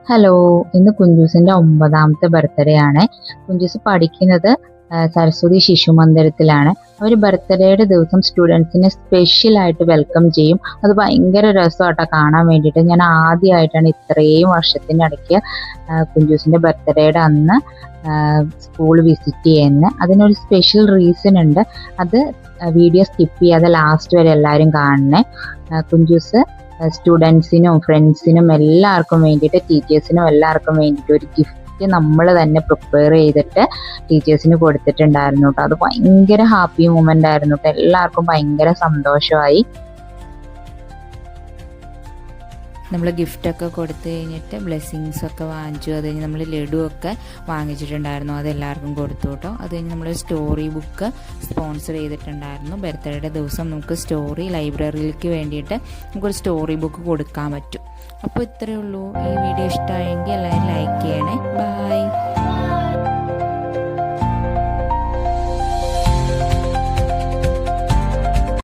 Hello, ഇന്ന് കുഞ്ചൂസിന്റെ 9ാമത്തെ birthday ആണ്. കുഞ്ചൂസ് പഠിക്കുന്നത് സരസ്വതി ശിശു മന്ദിരത്തിലാണ്. അവർ ബർത്ത്ഡേയുടെ ദിവസം സ്റ്റുഡൻസിനെ സ്പെഷ്യലായിട്ട് വെൽക്കം ചെയ്യും. അത് ഭയങ്കര രസമാട്ടോ കാണാൻ വേണ്ടിയിട്ട്. ഞാൻ ആദ്യമായിട്ടാണ് ഇത്രയും വർഷത്തിൻ്റെ ഇടയ്ക്ക് കുഞ്ചൂസിന്റെ ബർത്ത്ഡേയുടെ അന്ന് സ്കൂൾ വിസിറ്റ് ചെയ്യുന്നത്. അതിനൊരു സ്പെഷ്യൽ റീസൺ ഉണ്ട്. അത് വീഡിയോ സ്കിപ്പ് ചെയ്യാതെ ലാസ്റ്റ് വരെ എല്ലാവരും കാണണേ. കുഞ്ചൂസ് സ്റ്റുഡൻസിനും ഫ്രണ്ട്സിനും എല്ലാവർക്കും വേണ്ടിയിട്ട്, ടീച്ചേഴ്സിനും എല്ലാവർക്കും വേണ്ടിയിട്ട് ഒരു ഗിഫ്റ്റ് നമ്മൾ തന്നെ പ്രിപ്പയർ ചെയ്തിട്ട് ടീച്ചേഴ്സിന് കൊടുത്തിട്ടുണ്ടായിരുന്നു കേട്ടോ. അത് ഭയങ്കര ഹാപ്പി മൊമെൻ്റ് ആയിരുന്നു കേട്ടോ. എല്ലാവർക്കും ഭയങ്കര സന്തോഷമായി. നമ്മൾ ഗിഫ്റ്റൊക്കെ കൊടുത്തു കഴിഞ്ഞിട്ട് ബ്ലെസ്സിങ്സൊക്കെ വാങ്ങിച്ചു. അത് കഴിഞ്ഞ് നമ്മൾ ലഡുവൊക്കെ വാങ്ങിച്ചിട്ടുണ്ടായിരുന്നു, അത് എല്ലാവർക്കും കൊടുത്തു കേട്ടോ. അത് കഴിഞ്ഞ് നമ്മൾ സ്റ്റോറി ബുക്ക് സ്പോൺസർ ചെയ്തിട്ടുണ്ടായിരുന്നു. ബർത്ത്ഡേയുടെ ദിവസം നമുക്ക് സ്റ്റോറി ലൈബ്രറിയിലേക്ക് വേണ്ടിയിട്ട് നമുക്കൊരു സ്റ്റോറി ബുക്ക് കൊടുക്കാൻ പറ്റും. അപ്പോൾ ഇത്രയേ ഉള്ളൂ. ഈ വീഡിയോ ഇഷ്ടമായെങ്കിൽ എല്ലാവരും ലൈക്ക് ചെയ്യുക.